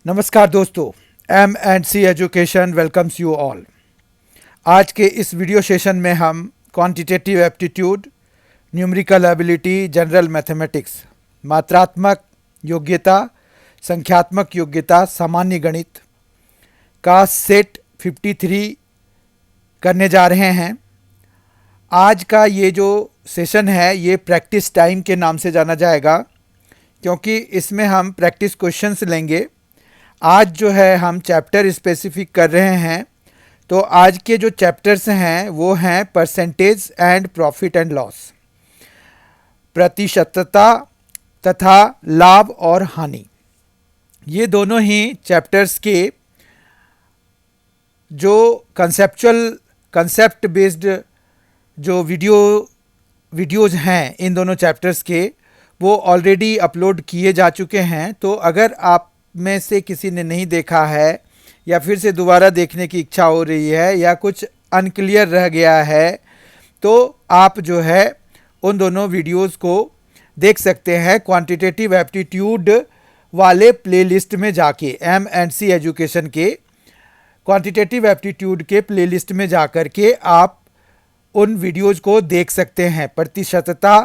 नमस्कार दोस्तों, M&C education welcomes you all. आज के इस वीडियो सेशन में हम quantitative aptitude, numerical ability, general mathematics, मात्रात्मक योग्यता, संख्यात्मक योग्यता, सामान्य गणित का सेट 53 करने जा रहे हैं। आज का ये जो सेशन है ये प्रैक्टिस टाइम के नाम से जाना जाएगा, क्योंकि इसमें हम प्रैक्टिस क्वेश्चंस लेंगे। आज जो है हम चैप्टर स्पेसिफिक कर रहे हैं, तो आज के जो चैप्टर्स हैं वो हैं percentage and profit and loss, प्रतिशतता तथा लाभ और हानि। ये दोनों ही चैप्टर्स के जो कंसेप्ट बेस्ड जो वीडियोज़ हैं इन दोनों चैप्टर्स के, वो ऑलरेडी अपलोड किए जा चुके हैं। तो अगर आप में से किसी ने नहीं देखा है या फिर से दोबारा देखने की इच्छा हो रही है या कुछ अनक्लियर रह गया है, तो आप जो है उन दोनों वीडियोस को देख सकते हैं क्वांटिटेटिव एप्टीट्यूड वाले प्लेलिस्ट में जाके। M&C एजुकेशन के क्वांटिटेटिव एप्टीट्यूड के प्लेलिस्ट में जाकर के आप उन वीडियोस को देख सकते हैं। प्रतिशतता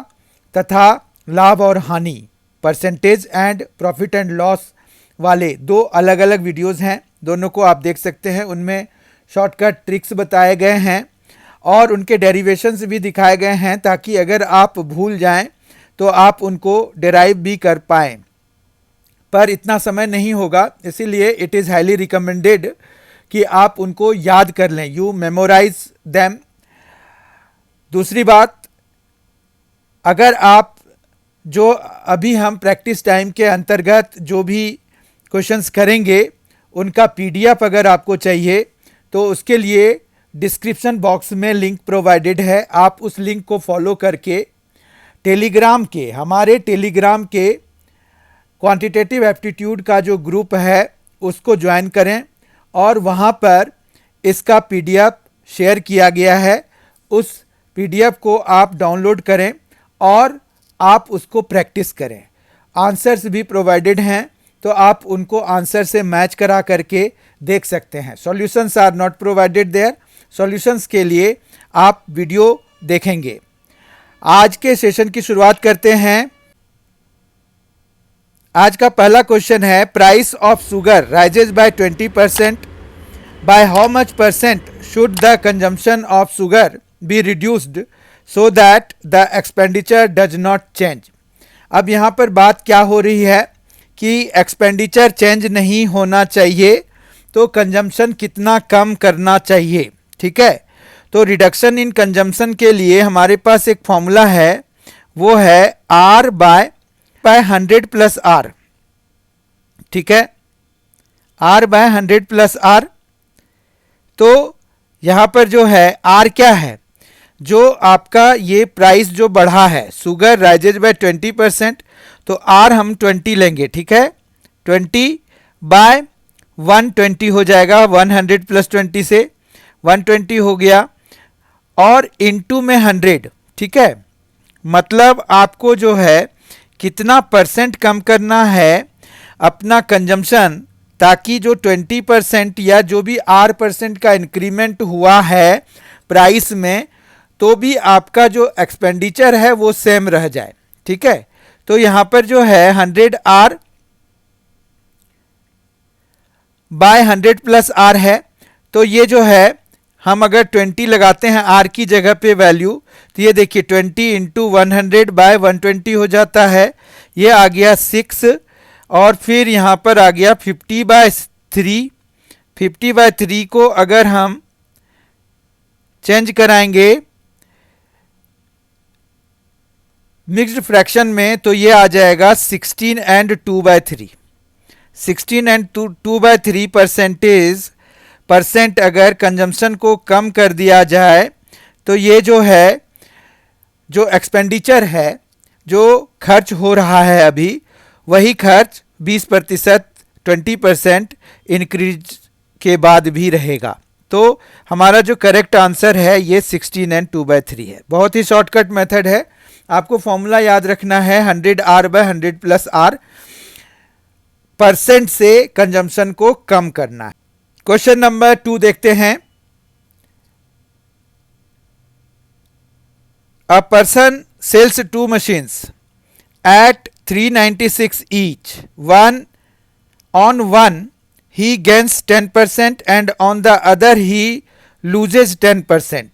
तथा लाभ और हानि, percentage and profit and loss वाले दो अलग अलग वीडियोस हैं, दोनों को आप देख सकते हैं। उनमें शॉर्टकट ट्रिक्स बताए गए हैं और उनके डेरिवेशंस भी दिखाए गए हैं, ताकि अगर आप भूल जाएं तो आप उनको डेराइव भी कर पाएँ। पर इतना समय नहीं होगा, इसीलिए इट इज़ हाईली रिकमेंडेड कि आप उनको याद कर लें, यू मेमोराइज देम। दूसरी बात, अगर आप जो अभी हम प्रैक्टिस टाइम के अंतर्गत जो भी क्वेश्चंस करेंगे उनका PDF अगर आपको चाहिए तो उसके लिए डिस्क्रिप्शन बॉक्स में लिंक प्रोवाइडेड है। आप उस लिंक को फॉलो करके हमारे टेलीग्राम के क्वांटिटेटिव एप्टीट्यूड का जो ग्रुप है उसको ज्वाइन करें, और वहाँ पर इसका PDF शेयर किया गया है। उस PDF को आप डाउनलोड करें और आप उसको प्रैक्टिस करें। आंसर्स भी प्रोवाइडेड हैं, तो आप उनको आंसर से मैच करा करके देख सकते हैं। Solutions are not provided there. Solutions के लिए आप वीडियो देखेंगे। आज के सेशन की शुरुआत करते हैं। आज का पहला क्वेश्चन है, price of sugar rises by 20%, by how much percent should the consumption of sugar be reduced so that the expenditure does not change. अब यहाँ पर बात क्या हो रही है कि एक्सपेंडिचर चेंज नहीं होना चाहिए, तो कंजम्पशन कितना कम करना चाहिए। ठीक है, तो रिडक्शन इन कंजम्पशन के लिए हमारे पास एक फॉर्मूला है, वो है R बाय 100 प्लस R। ठीक है, R बाय 100 प्लस R। तो यहाँ पर जो है R क्या है, जो आपका ये प्राइस जो बढ़ा है, शुगर राइजेज बाय 20%, तो R हम 20 लेंगे। ठीक है, 20 बाय 120 हो जाएगा, 100 प्लस 20 से 120 हो गया, और इनटू में 100। ठीक है, मतलब आपको जो है कितना परसेंट कम करना है अपना कंजम्पशन, ताकि जो 20% या जो भी R% का इंक्रीमेंट हुआ है प्राइस में, तो भी आपका जो एक्सपेंडिचर है वो सेम रह जाए। ठीक है, तो यहाँ पर जो है 100R बाय 100 प्लस R है, तो ये जो है हम अगर 20 लगाते हैं R की जगह पे वैल्यू, तो ये देखिए 20 इंटू 100 बाय 120 हो जाता है, ये आ गया 6, और फिर यहाँ पर आ गया 50/3। 50/3 को अगर हम चेंज कराएंगे मिक्स्ड फ्रैक्शन में, तो ये आ जाएगा 16 एंड 2/3। 16 एंड 2/3 परसेंट अगर कंजम्पशन को कम कर दिया जाए, तो ये जो है जो एक्सपेंडिचर है, जो खर्च हो रहा है अभी, वही खर्च 20% 20% इंक्रीज के बाद भी रहेगा। तो हमारा जो करेक्ट आंसर है ये 16 एंड 2/3 है। बहुत ही शॉर्टकट मेथड है, आपको फॉर्मूला याद रखना है 100R by 100 plus R। Percent से कंजम्पशन को कम करना है। क्वेश्चन नंबर 2 देखते हैं। A person sells 2 machines at 396 each. On one he gains 10% and on the other he loses 10%.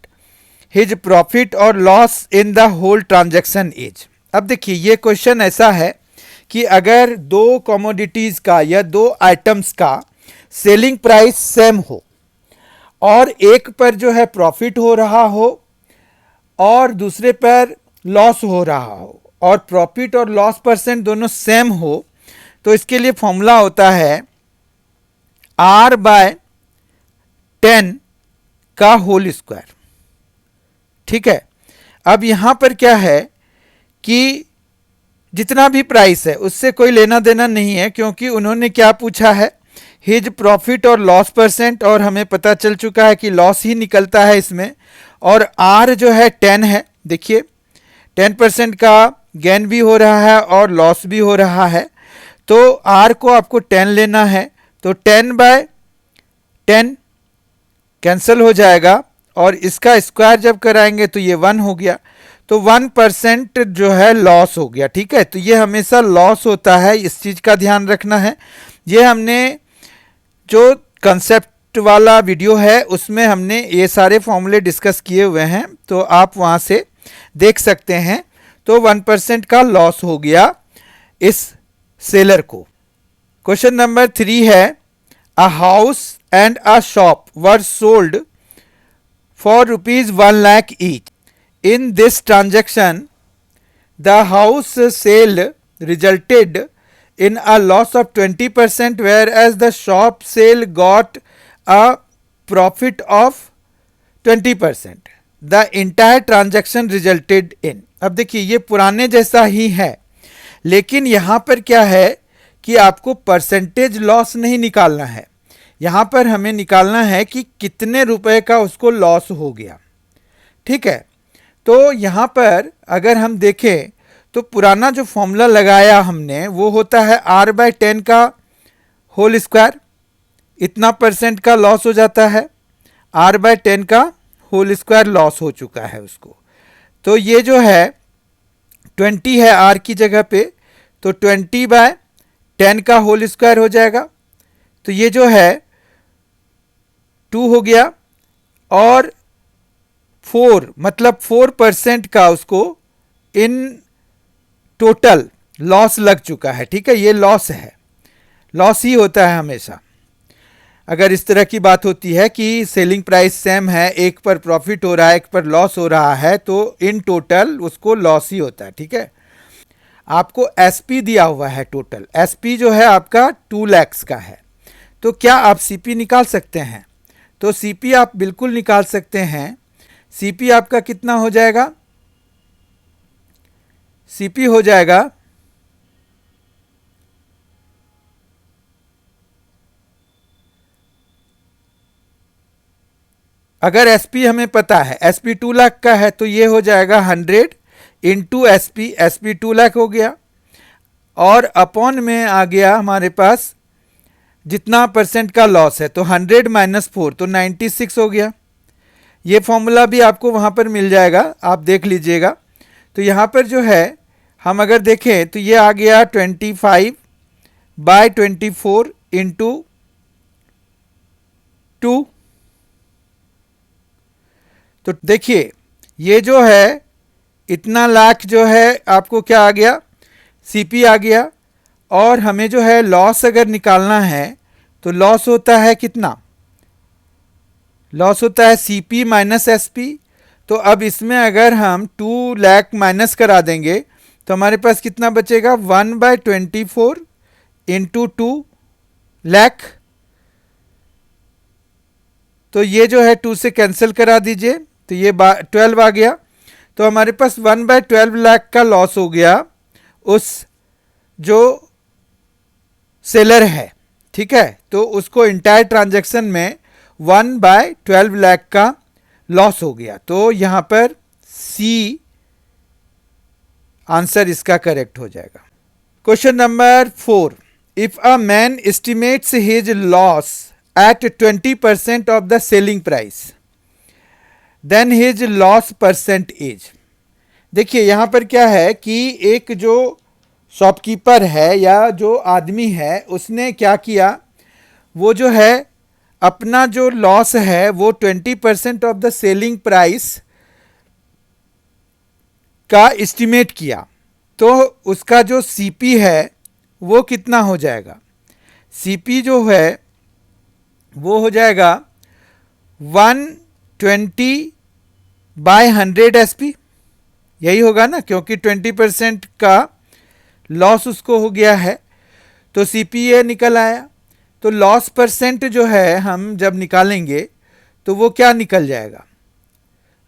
His profit or loss in the whole transaction is. अब देखिए ये क्वेश्चन ऐसा है कि अगर दो कमोडिटीज का या दो आइटम्स का सेलिंग प्राइस सेम हो और एक पर जो है प्रॉफिट हो रहा हो और दूसरे पर लॉस हो रहा हो और प्रॉफिट और लॉस परसेंट दोनों सेम हो, तो इसके लिए फॉर्मूला होता है R/10 का होल स्क्वायर। ठीक है, अब यहां पर क्या है कि जितना भी प्राइस है उससे कोई लेना देना नहीं है, क्योंकि उन्होंने क्या पूछा है, हिज प्रॉफिट और लॉस परसेंट, और हमें पता चल चुका है कि लॉस ही निकलता है इसमें। और आर जो है 10 है, देखिए 10% का गेन भी हो रहा है और लॉस भी हो रहा है, तो आर को आपको 10 लेना है, तो 10/10 कैंसिल हो जाएगा और इसका स्क्वायर जब कराएंगे तो ये 1 हो गया, तो 1% जो है लॉस हो गया। ठीक है, तो ये हमेशा लॉस होता है, इस चीज का ध्यान रखना है। ये हमने जो कंसेप्ट वाला वीडियो है उसमें हमने ये सारे फॉर्मूले डिस्कस किए हुए हैं, तो आप वहां से देख सकते हैं। तो 1% का लॉस हो गया इस सेलर को। क्वेश्चन नंबर 3 है, a house and a shop were sold for ₹1 lakh each. In this transaction, the house sale resulted in a loss of 20%, whereas the shop sale got a profit of 20%. The entire transaction resulted in. अब देखिए ये पुराने जैसा ही है, लेकिन यहां पर क्या है कि आपको परसेंटेज लॉस नहीं निकालना है, यहां पर हमें निकालना है कि कितने रुपए का उसको लॉस हो गया। ठीक है, तो यहां पर अगर हम देखें तो पुराना जो फॉर्मूला लगाया हमने वो होता है R/10 का होल स्क्वायर, इतना परसेंट का लॉस हो जाता है, R/10 का होल स्क्वायर लॉस हो चुका है उसको, तो ये जो है 20 है R की जगह पे, तो 20/10 का होल स्क्वायर हो जाएगा, तो ये जो है 2 हो गया, और 4 मतलब 4% का उसको इन टोटल लॉस लग चुका है। ठीक है, ये लॉस है, लॉस ही होता है हमेशा। अगर इस तरह की बात होती है कि सेलिंग प्राइस सेम है, एक पर प्रॉफिट हो रहा है एक पर लॉस हो रहा है, तो इन टोटल उसको लॉस ही होता है। ठीक है, आपको एसपी दिया हुआ है, टोटल एसपी जो है आपका 2 lakhs का है, तो क्या आप सीपी निकाल सकते हैं? तो सीपी आप बिल्कुल निकाल सकते हैं। सीपी आपका कितना हो जाएगा? सीपी हो जाएगा अगर एसपी हमें पता है, एसपी 2 लाख का है, तो ये हो जाएगा 100 इंटू एसपी, एसपी 2 लाख हो गया, और अपॉन में आ गया हमारे पास जितना परसेंट का लॉस है, तो 100 - 4 तो 96 हो गया। ये फॉर्मूला भी आपको वहां पर मिल जाएगा, आप देख लीजिएगा। तो यहां पर जो है हम अगर देखें तो ये आ गया 25/24 इंटू 2, तो देखिए ये जो है इतना लाख जो है आपको क्या आ गया, सीपी आ गया। और हमें जो है लॉस अगर निकालना है तो लॉस होता है कितना, लॉस होता है सीपी माइनस एसपी। तो अब इसमें अगर हम 2 लाख माइनस करा देंगे तो हमारे पास कितना बचेगा, 1/24 इंटू 2 लाख, तो ये जो है 2 से कैंसिल करा दीजिए, तो ये 12 आ गया, तो हमारे पास 1/12 लाख का लॉस हो गया उस जो सेलर है। ठीक है, तो उसको इंटायर ट्रांजैक्शन में 1/12 लाख का लॉस हो गया, तो यहां पर सी आंसर इसका करेक्ट हो जाएगा। Question number 4, if a man estimates his loss at 20% of the selling price, then his loss percent is. देखिए यहां पर क्या है कि एक जो शॉपकीपर है या जो आदमी है उसने क्या किया, वो जो है अपना जो लॉस है वो 20% ऑफ द सेलिंग प्राइस का एस्टिमेट किया। तो उसका जो सीपी है वो कितना हो जाएगा, सीपी जो है वो हो जाएगा 120/100 SP। यही होगा ना, क्योंकि 20% का लॉस उसको हो गया है, तो सीपीए निकल आया। तो लॉस परसेंट जो है हम जब निकालेंगे तो वो क्या निकल जाएगा,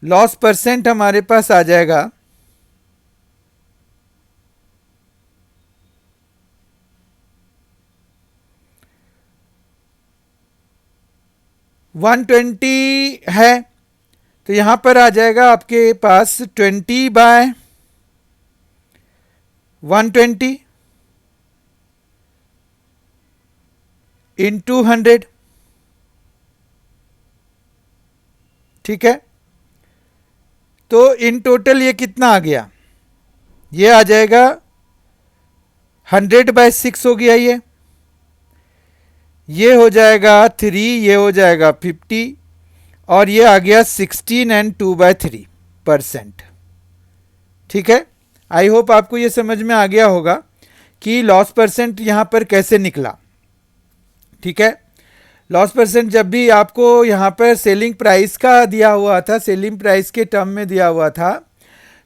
लॉस परसेंट हमारे पास आ जाएगा 120 है, तो यहां पर आ जाएगा आपके पास 20/120 इंटू 100। ठीक है, तो इन टोटल ये कितना आ गया, ये आ जाएगा 100/6 हो गया, ये हो जाएगा 3, ये हो जाएगा 50, और ये आ गया 16 एंड 2/3%। ठीक है, आई होप आपको ये समझ में आ गया होगा कि लॉस परसेंट यहां पर कैसे निकला। ठीक है, लॉस परसेंट जब भी आपको यहां पर सेलिंग प्राइस का दिया हुआ था, सेलिंग प्राइस के टर्म में दिया हुआ था,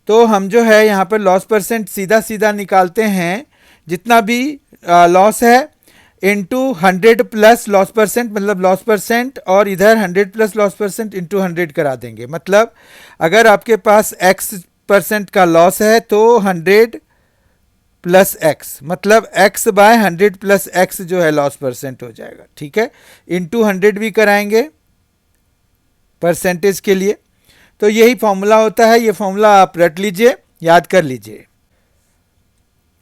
तो हम जो है यहां पर लॉस परसेंट सीधा सीधा निकालते हैं, जितना भी लॉस है इंटू 100 प्लस लॉस परसेंट, मतलब लॉस परसेंट और इधर 100 प्लस लॉस परसेंट इंटू 100 करा देंगे। मतलब अगर आपके पास x% का लॉस है तो 100 प्लस x, मतलब x/100 प्लस x जो है लॉस परसेंट हो जाएगा। ठीक है, इंटू 100 भी कराएंगे परसेंटेज के लिए। तो यही फॉर्मूला होता है, ये फॉर्मूला आप रट लीजिए, याद कर लीजिए।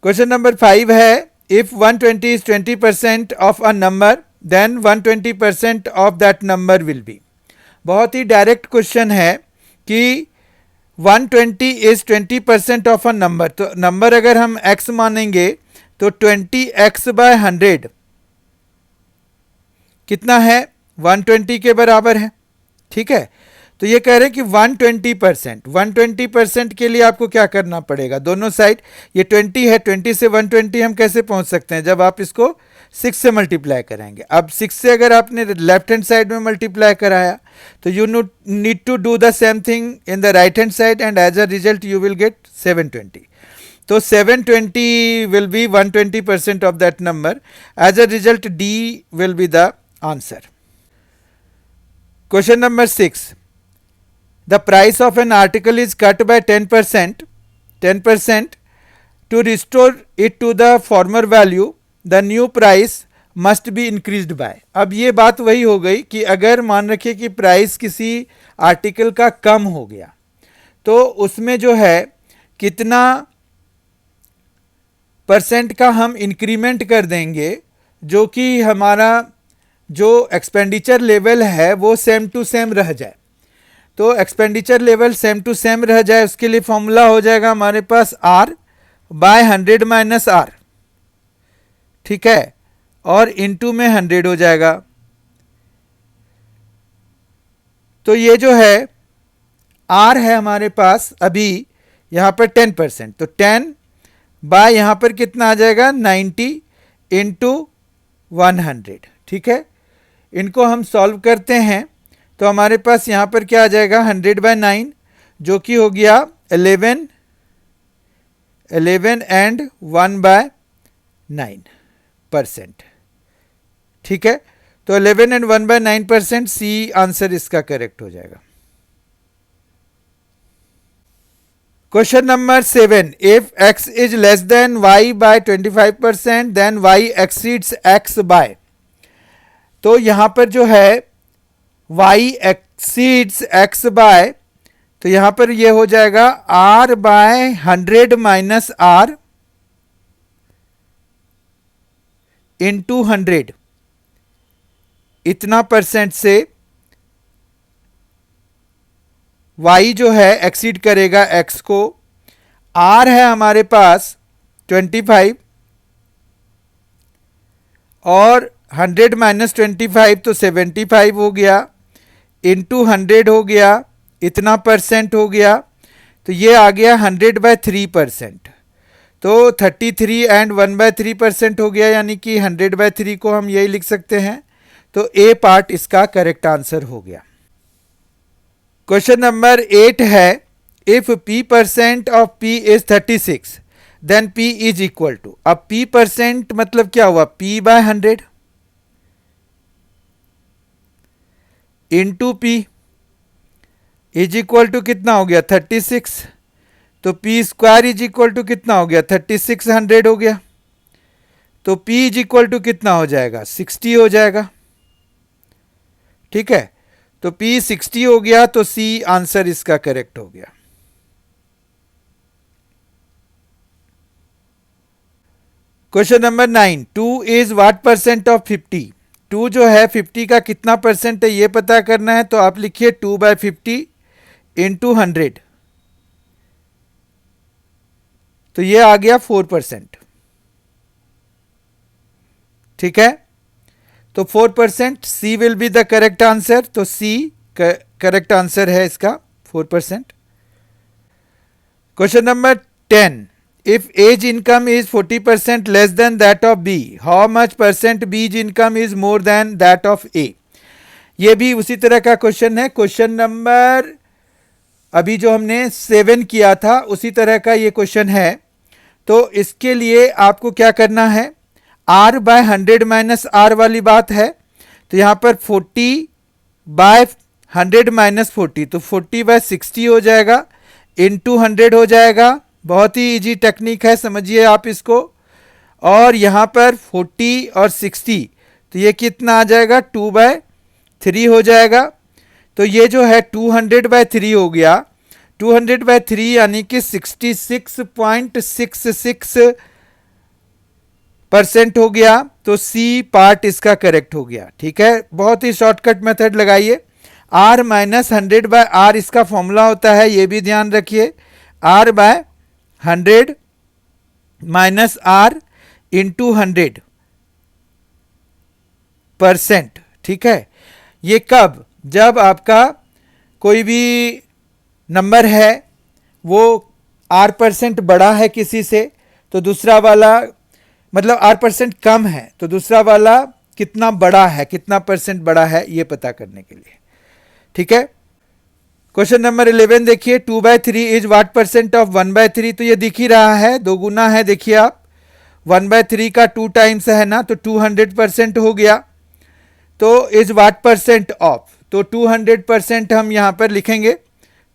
क्वेश्चन नंबर 5 है, if 120 is 20% of a number, then 120% of that number will be। बहुत ही डायरेक्ट क्वेश्चन है कि 120 is 20% of a number, तो नंबर अगर हम x मानेंगे तो 20x/100 कितना है, 120 के बराबर है। ठीक है, तो ये कह रहे हैं कि 120% के लिए आपको क्या करना पड़ेगा, दोनों साइड, ये 20 है, 20 से 120 हम कैसे पहुंच सकते हैं, जब आप इसको 6 से मल्टीप्लाई कराएंगे। अब 6 से अगर आपने लेफ्ट हैंड साइड में मल्टीप्लाई कराया तो you need to do the same thing in the right hand side, and as a result you will get 720। तो 720 will be 120% of that number, as a result D will be the answer. Question number 6, the price of an article is cut by 10% to restore it to the former value, the new price must be increased by। अब ये बात वही हो गई कि अगर मान रखिए कि प्राइस किसी आर्टिकल का कम हो गया तो उसमें जो है कितना परसेंट का हम इंक्रीमेंट कर देंगे, जो कि हमारा जो एक्सपेंडिचर लेवल है वो सेम टू सेम रह जाए। तो expenditure level same to same रह जाए, उसके लिए फॉर्मूला हो जाएगा हमारे पास R/100 - R। ठीक है, और इनटू में 100 हो जाएगा। तो ये जो है R है हमारे पास अभी यहां पर 10%, तो 10 बाय यहां पर कितना आ जाएगा 90 इंटू 100। ठीक है, इनको हम सॉल्व करते हैं तो हमारे पास यहां पर क्या आ जाएगा 100/9, जो कि हो गया 11 एंड 1/9%। ठीक है, तो 11 एंड 1/9%, सी आंसर इसका करेक्ट हो जाएगा। Question number 7, if x is less than y by 25%, then y exceeds x by. तो यहां पर जो है y एक्सीड्स x बाय, तो यहां पर ये हो जाएगा R/100 - R इंटू 100, इतना परसेंट से y जो है एक्सीड करेगा x को। r है हमारे पास 25 और 100 माइनस 25 तो 75 हो गया, इंटू 100 हो गया, इतना परसेंट हो गया, तो ये आ गया 100/3%। तो 33 एंड 1/3% हो गया, यानी कि 100/3 को हम यही लिख सकते हैं। तो ए पार्ट इसका करेक्ट आंसर हो गया। क्वेश्चन नंबर 8 है, if p% of p is 36 then p is equal to. अब p% मतलब क्या हुआ, p/100 into p is equal to कितना हो गया 36, तो p square is equal to कितना हो गया 3600 हो गया, तो p इज इक्वल टू कितना हो जाएगा 60 हो जाएगा। ठीक है, तो p 60 हो गया, तो c आंसर इसका करेक्ट हो गया। Question number 9, 2 is what percent of 50। 2 जो है 50 का कितना परसेंट है ये पता करना है, तो आप लिखिए 2/50 इंटू 100, तो ये आ गया 4%। ठीक है, तो 4%, C will be the correct answer, तो सी करेक्ट आंसर है इसका 4%। Question number 10, if A's income is 40% less than that of B, how much percent B's income is more than that of A. ये भी उसी तरह का question है। Question number अभी जो हमने 7 किया था उसी तरह का ये क्वेश्चन है। तो इसके लिए आपको क्या करना है, r/100 माइनस r वाली बात है, तो यहां पर 40/100 माइनस 40, तो 40/60 हो जाएगा, इंटू 100 हो जाएगा। बहुत ही इजी टेक्निक है, समझिए आप इसको। और यहां पर 40 और 60, तो ये कितना आ जाएगा 2/3 हो जाएगा। तो ये जो है 200/3 हो गया, 200/3 यानी कि 66.66% हो गया, तो सी पार्ट इसका करेक्ट हो गया। ठीक है, बहुत ही शॉर्टकट मेथड लगाइए। r-100/r इसका फॉर्मूला होता है, ये भी ध्यान रखिए, r/100 माइनस r इंटू 100%। ठीक है, ये कब, जब आपका कोई भी नंबर है वो r% बड़ा है किसी से, तो दूसरा वाला मतलब r% कम है, तो दूसरा वाला कितना बड़ा है, कितना परसेंट बड़ा है, ये पता करने के लिए। ठीक है, क्वेश्चन नंबर 11 देखिए, 2/3 इज व्हाट परसेंट ऑफ 1/3। तो ये दिख ही रहा है, दो गुना है, देखिए आप 1/3 का 2 टाइम्स है ना, तो 200% हो गया। तो इज व्हाट परसेंट ऑफ, तो 200% हम यहां पर लिखेंगे,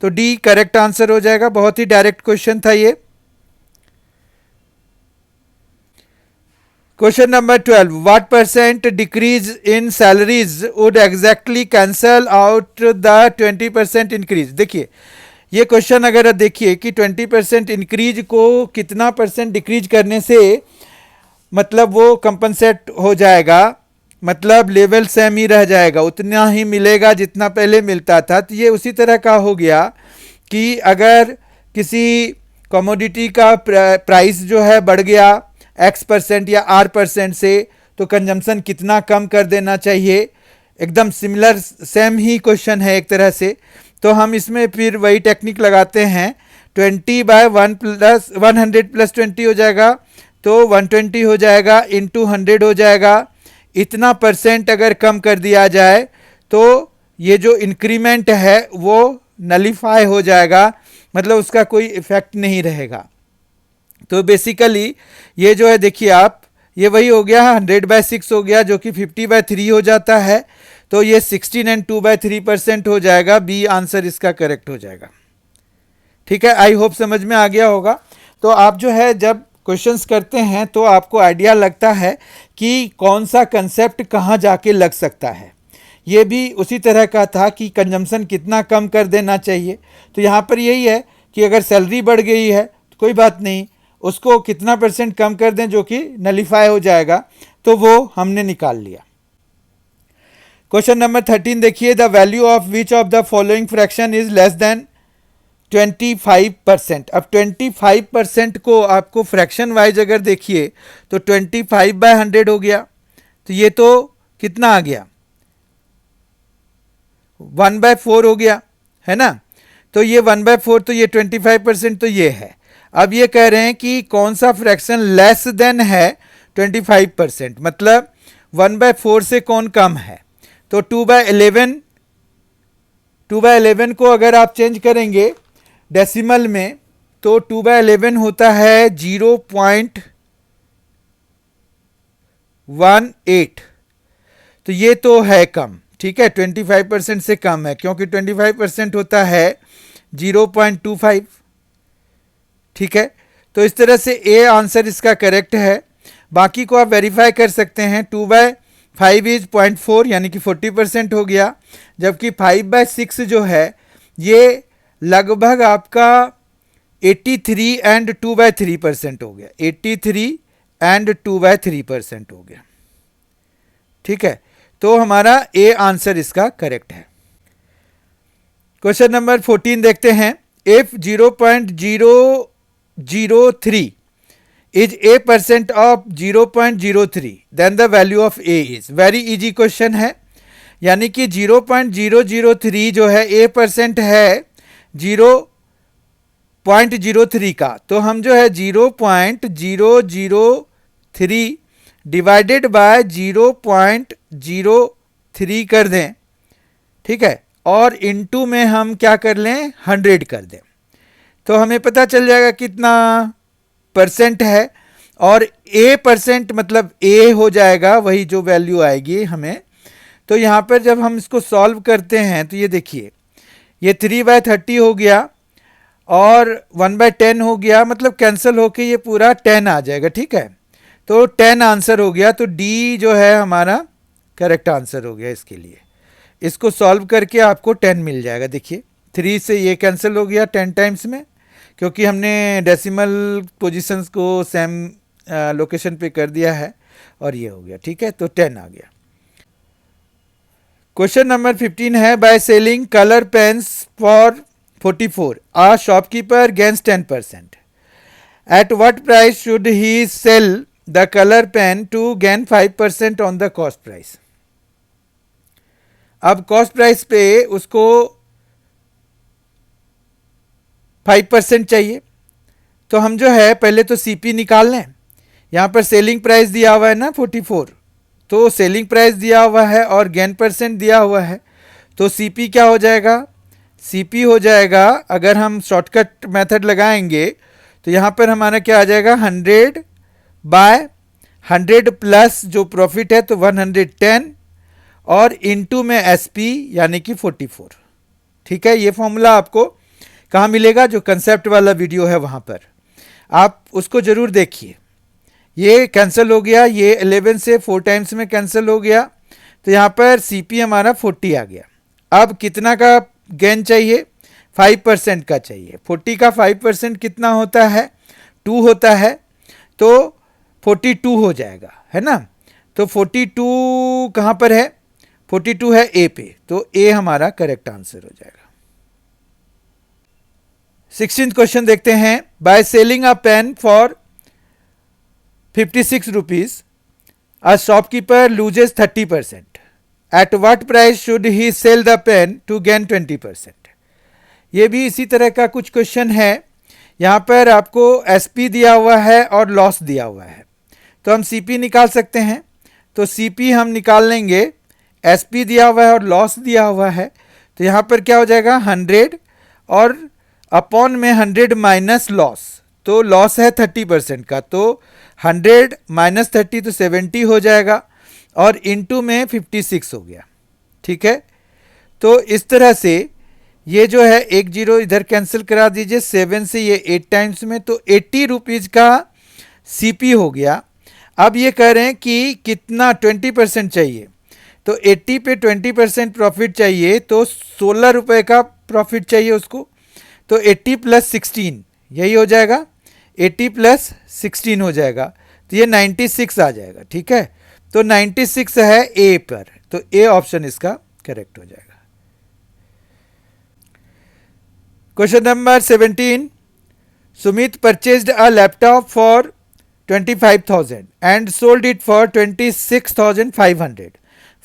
तो डी करेक्ट आंसर हो जाएगा। बहुत ही डायरेक्ट क्वेश्चन था ये। Question number 12, what percent decrease in salaries would exactly cancel out the 20% increase. देखिए ये क्वेश्चन अगर देखिए कि 20% इंक्रीज को कितना परसेंट डिक्रीज करने से मतलब वो कंपनसेट हो जाएगा, मतलब लेवल सेम ही रह जाएगा, उतना ही मिलेगा जितना पहले मिलता था। तो ये उसी तरह का हो गया कि अगर किसी कमोडिटी का प्राइस जो है बढ़ गया x% या r% से, तो कंजम्पशन कितना कम कर देना चाहिए। एकदम सिमिलर सेम ही क्वेश्चन है एक तरह से। तो हम इसमें फिर वही टेक्निक लगाते हैं, 20/100 + 20 हो जाएगा, तो 120 हो जाएगा, इंटू 100 हो जाएगा। इतना परसेंट अगर कम कर दिया जाए तो ये जो इंक्रीमेंट है वो नलीफाई हो जाएगा, मतलब उसका कोई इफेक्ट नहीं रहेगा। तो बेसिकली ये जो है देखिए आप, ये वही हो गया 100/6 हो गया, जो कि 50/3 हो जाता है। तो ये 16 एंड 2/3% हो जाएगा, बी आंसर इसका करेक्ट हो जाएगा। ठीक है, आई होप समझ में आ गया होगा। तो आप जो है जब क्वेश्चंस करते हैं तो आपको आइडिया लगता है कि कौन सा कंसेप्ट कहाँ जाके लग सकता है। ये भी उसी तरह का था कि कंजम्पशन कितना कम कर देना चाहिए। तो यहाँ पर यही है कि अगर सैलरी बढ़ गई है तो कोई बात नहीं, उसको कितना परसेंट कम कर दें जो कि नलीफाई हो जाएगा, तो वो हमने निकाल लिया। क्वेश्चन नंबर 13 देखिए, the value of which of the following fraction is less then 25%। अब 25% को आपको फ्रैक्शन वाइज अगर देखिए तो 25/100 हो गया, तो ये तो कितना आ गया, 1/4 हो गया, है ना। तो ये 1/4, तो ये 25%, तो ये है। अब ये कह रहे हैं कि कौन सा फ्रैक्शन लेस देन है 25%, मतलब 1/4 से कौन कम है। तो 2/11 को अगर आप चेंज करेंगे डेसिमल में, तो 2/11 होता है 0.18। तो ये तो है कम, ठीक है, 25% से कम है, क्योंकि 25% होता है 0.25, ठीक है। तो इस तरह से ए आंसर इसका करेक्ट है। बाकी को आप वेरीफाई कर सकते हैं। 2/5 इज 0.4 यानी कि 40% हो गया, जबकि 5/6 जो है ये लगभग आपका 83 एंड 2/3% हो गया, 83 एंड 2/3% हो गया, ठीक है। तो हमारा ए आंसर इसका करेक्ट है। क्वेश्चन नंबर 14 देखते हैं, if 0.003 is a% of 0.03 then the value of a is। Very easy question है, यानी कि 0.003 जो है a% है 0.03 का, तो हम जो है 0.003 डिवाइडेड बाय 0.03 कर दें, ठीक है, और इनटू में हम क्या कर लें, 100 कर दें, तो हमें पता चल जाएगा कितना परसेंट है। और a% मतलब a हो जाएगा, वही जो वैल्यू आएगी हमें। तो यहाँ पर जब हम इसको सॉल्व करते हैं तो ये देखिए, ये 3/30 हो गया और 1/10 हो गया, मतलब कैंसिल होके ये पूरा 10 आ जाएगा, ठीक है। तो 10 आंसर हो गया, तो डी जो है हमारा करेक्ट आंसर हो गया इसके लिए। इसको सॉल्व करके आपको 10 मिल जाएगा। देखिए 3 से ये कैंसिल हो गया 10 टाइम्स में, क्योंकि हमने डेसिमल पोजीशंस को सेम लोकेशन पे कर दिया है, और ये हो गया, ठीक है, तो 10 आ गया। क्वेश्चन नंबर 15 है, by selling colour pens for 44 a shopkeeper gains 10%। At what price should he sell the colour pen to gain 5% on the cost price. अब कॉस्ट प्राइस पे उसको 5% चाहिए, तो हम जो है पहले तो सीपी निकाल लें। यहाँ पर सेलिंग प्राइस दिया हुआ है ना 44, तो सेलिंग प्राइस दिया हुआ है और गेन परसेंट दिया हुआ है, तो सीपी क्या हो जाएगा, सीपी हो जाएगा, अगर हम शॉर्टकट मेथड लगाएंगे तो यहाँ पर हमारा क्या आ जाएगा, 100/100 प्लस जो प्रॉफिट है तो 110 और इनटू में एसपी यानी कि 44, ठीक है। ये फॉर्मूला आपको कहाँ मिलेगा, जो कंसेप्ट वाला वीडियो है वहाँ पर, आप उसको ज़रूर देखिए। ये कैंसिल हो गया, ये 11 से 4 टाइम्स में कैंसिल हो गया, तो यहाँ पर सीपी हमारा 40 आ गया। अब कितना का गेन चाहिए, 5% का चाहिए। 40 का 5% कितना होता है, 2 होता है, तो 42 हो जाएगा, है ना। तो 42 कहाँ पर है, 42 है ए पे, तो ए हमारा करेक्ट आंसर हो जाएगा। 16th क्वेश्चन देखते हैं, by selling a pen for 56 rupees a shopkeeper loses 30%। At what price should he sell the pen to gain 20%। ये भी इसी तरह का कुछ क्वेश्चन है। यहाँ पर आपको एसपी दिया हुआ है और लॉस दिया हुआ है, तो हम सीपी निकाल सकते हैं। तो सीपी हम निकाल लेंगे, एसपी दिया हुआ है और लॉस दिया हुआ है, तो यहाँ पर क्या हो जाएगा, 100 और अपॉन में 100 माइनस लॉस, तो लॉस है 30% का, तो 100 माइनस 30 तो 70 हो जाएगा, और इनटू में 56 हो गया, ठीक है। तो इस तरह से ये जो है एक जीरो इधर कैंसिल करा दीजिए, 7 से ये 8 टाइम्स में, तो 80 रुपीज़ का सीपी हो गया। अब ये कह रहे हैं कि कितना 20% चाहिए, तो 80 पे 20% प्रॉफिट चाहिए, तो 16 रुपये का प्रॉफिट चाहिए उसको, तो 80 प्लस 16 यही हो जाएगा 80 प्लस 16 हो जाएगा, तो ये 96 आ जाएगा। ठीक है, तो 96 है ए पर, तो ए ऑप्शन इसका करेक्ट हो जाएगा। Question number 17, Sumit purchased a laptop for 25,000 and sold it for 26,500.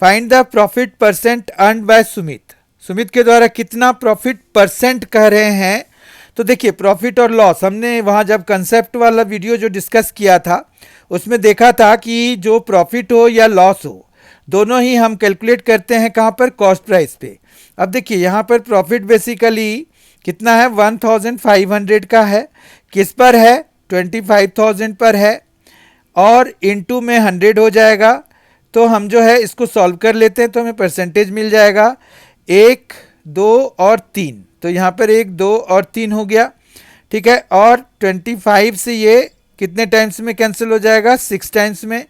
Find the profit percent earned by Sumit. Sumit के द्वारा कितना प्रॉफिट परसेंट कह रहे हैं। तो देखिए, प्रॉफिट और लॉस हमने वहाँ जब कंसेप्ट वाला वीडियो जो डिस्कस किया था उसमें देखा था कि जो प्रॉफिट हो या लॉस हो, दोनों ही हम कैलकुलेट करते हैं कहाँ पर, कॉस्ट प्राइस पे। अब देखिए यहाँ पर प्रॉफिट बेसिकली कितना है, 1,500 का है। किस पर है, 25,000 पर है, और इनटू में 100 हो जाएगा। तो हम जो है इसको सॉल्व कर लेते हैं तो हमें परसेंटेज मिल जाएगा 1, 2 और 3। तो यहाँ पर 1, 2 और 3 हो गया। ठीक है, और 25 से ये कितने टाइम्स में कैंसिल हो जाएगा, 6 टाइम्स में।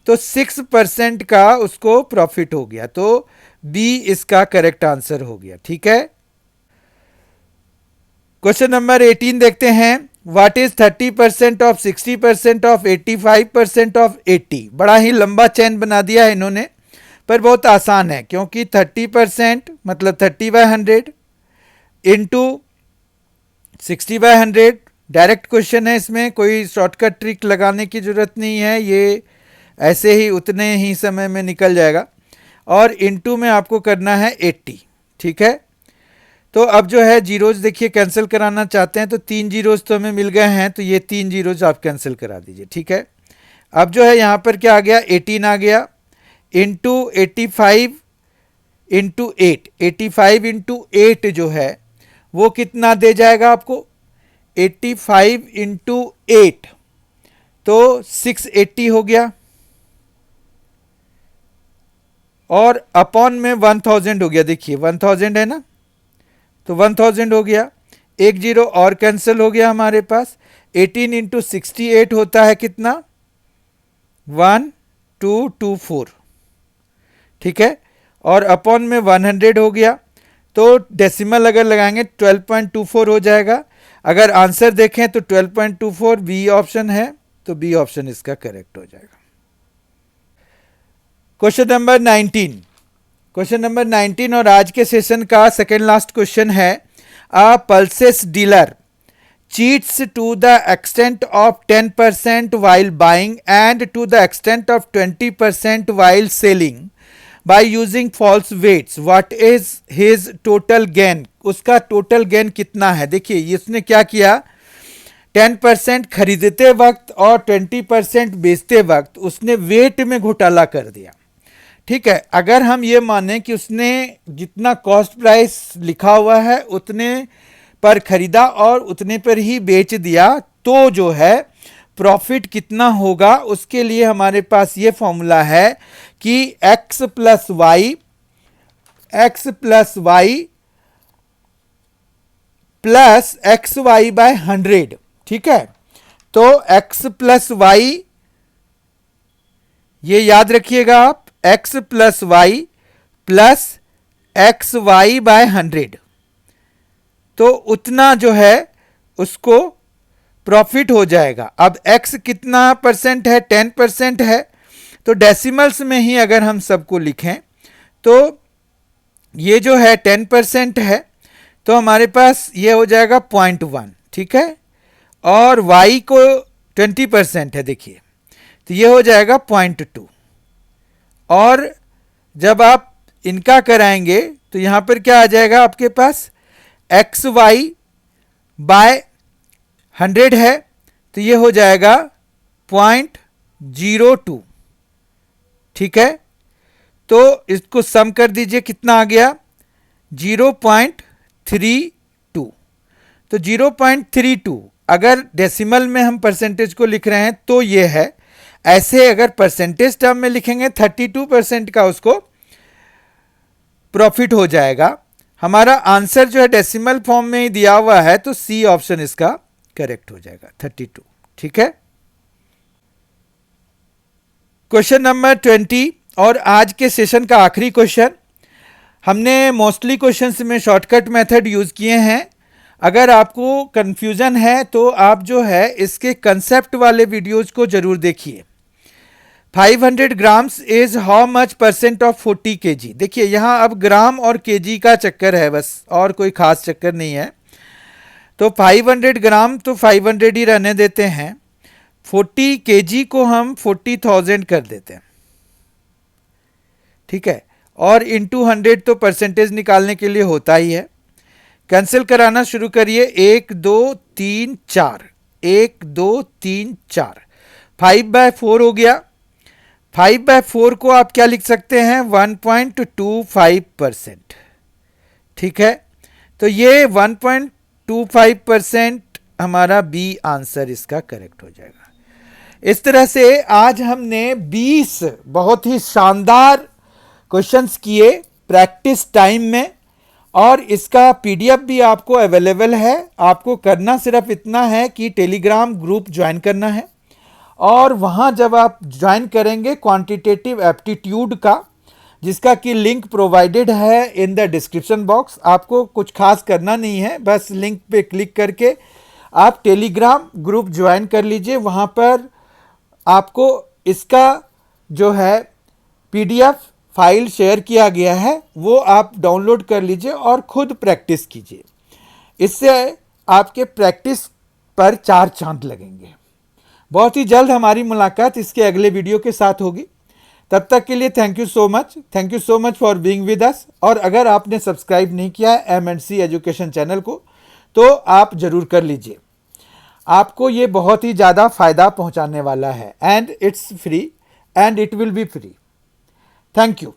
तो 6% का उसको प्रॉफिट हो गया, तो बी इसका करेक्ट आंसर हो गया। ठीक है, क्वेश्चन नंबर 18 देखते हैं। What is 30% of 60% of 85% of 80। बड़ा ही लंबा चैन बना दिया है इन्होंने, पर बहुत आसान है, क्योंकि 30% मतलब 30/100 इंटू 60/100 डायरेक्ट क्वेश्चन है, इसमें कोई शॉर्टकट ट्रिक लगाने की जरूरत नहीं है, ये ऐसे ही उतने ही समय में निकल जाएगा। और इंटू में आपको करना है 80। ठीक है, तो अब जो है जीरोज देखिए कैंसिल कराना चाहते हैं तो 3 जीरोज तो हमें मिल गए हैं, तो ये 3 जीरोज आप कैंसिल करा दीजिए। ठीक है, अब जो है यहाँ पर क्या आ गया, 18 आ गया, इंटू 85 इंटू 8। 85 इंटू 8 जो है वो कितना दे जाएगा आपको, 85 इंटू 8 तो 680 हो गया, और अपॉन में 1000 हो गया। देखिए 1000 है ना, तो 1000 हो गया, एक जीरो और कैंसिल हो गया हमारे पास। 18 इंटू 68 होता है कितना, 1224। ठीक है, और अपॉन में 100 हो गया, तो डेसिमल अगर लगाएंगे 12.24 हो जाएगा। अगर आंसर देखें तो 12.24 बी ऑप्शन है, तो बी ऑप्शन इसका करेक्ट हो जाएगा। क्वेश्चन नंबर 19, क्वेश्चन नंबर 19 और आज के सेशन का सेकेंड लास्ट क्वेश्चन है। A pulses dealer cheats to the extent of 10% while buying and to the extent of 20% while selling by using false weights. What is his total gain. उसका total gain कितना है। देखिए इसने क्या किया, 10% खरीदते वक्त और 20% बेचते वक्त उसने वेट में घोटाला कर दिया। ठीक है, अगर हम ये माने कि उसने जितना कॉस्ट प्राइस लिखा हुआ है उतने पर खरीदा और उतने पर ही बेच दिया, तो जो है प्रॉफिट कितना होगा, उसके लिए हमारे पास ये फॉर्मूला है कि x plus Y plus X Y by 100। ठीक है, तो x प्लस वाई, ये याद रखिएगा आप, x plus Y plus X Y by 100, तो उतना जो है उसको प्रॉफिट हो जाएगा। अब x कितना परसेंट है, 10% है, तो डेसिमल्स में ही अगर हम सबको लिखें तो ये जो है 10% है, तो हमारे पास ये हो जाएगा 0.1। ठीक है, और y को 20% है, देखिए तो ये हो जाएगा 0.2। और जब आप इनका कराएंगे तो यहां पर क्या आ जाएगा आपके पास, एक्स वाई बाय 100 है, तो ये हो जाएगा 0.02। ठीक है, तो इसको सम कर दीजिए, कितना आ गया, 0.32। तो 0.32 अगर डेसिमल में हम परसेंटेज को लिख रहे हैं तो ये है। ऐसे अगर परसेंटेज टर्म में लिखेंगे 32% का उसको प्रॉफिट हो जाएगा। हमारा आंसर जो है डेसिमल फॉर्म में ही दिया हुआ है, तो सी ऑप्शन इसका करेक्ट हो जाएगा, 32। ठीक है, क्वेश्चन नंबर 20 और आज के सेशन का आखिरी क्वेश्चन। हमने मोस्टली क्वेश्चंस में शॉर्टकट मेथड यूज किए हैं। अगर आपको कंफ्यूजन है तो आप जो है इसके कंसेप्ट वाले वीडियोज को जरूर देखिए। 500 grams is how much percent of 40 kg। देखिए यहाँ अब ग्राम और केजी का चक्कर है बस, और कोई खास चक्कर नहीं है। तो 500 ग्राम तो 500 ही रहने देते हैं, 40 kg को हम 40,000 कर देते हैं, ठीक है। और इंटू 100 तो परसेंटेज निकालने के लिए होता ही है। कैंसिल कराना शुरू करिए, 1 2 3 4, 1 2 3 4, 5/4 हो गया। 5/4 को आप क्या लिख सकते हैं, 1.25%, ठीक है। तो ये 1.25% हमारा बी आंसर इसका करेक्ट हो जाएगा। इस तरह से आज हमने 20 बहुत ही शानदार क्वेश्चंस किए प्रैक्टिस टाइम में, और इसका पीडीएफ भी आपको अवेलेबल है। आपको करना सिर्फ इतना है कि टेलीग्राम ग्रुप ज्वाइन करना है, और वहाँ जब आप ज्वाइन करेंगे क्वांटिटेटिव एप्टीट्यूड का, जिसका कि लिंक प्रोवाइडेड है इन द डिस्क्रिप्शन बॉक्स, आपको कुछ खास करना नहीं है, बस लिंक पे क्लिक करके आप टेलीग्राम ग्रुप ज्वाइन कर लीजिए। वहाँ पर आपको इसका जो है पीडीएफ फाइल शेयर किया गया है, वो आप डाउनलोड कर लीजिए और खुद प्रैक्टिस कीजिए। इससे आपके प्रैक्टिस पर 4 चांद लगेंगे। बहुत ही जल्द हमारी मुलाकात इसके अगले वीडियो के साथ होगी। तब तक के लिए thank you so much for being with us. और अगर आपने सब्सक्राइब नहीं किया है M&C एजुकेशन चैनल को, तो आप जरूर कर लीजिए। आपको ये बहुत ही ज़्यादा फायदा पहुंचाने वाला है, and it's free and it will be free. Thank you.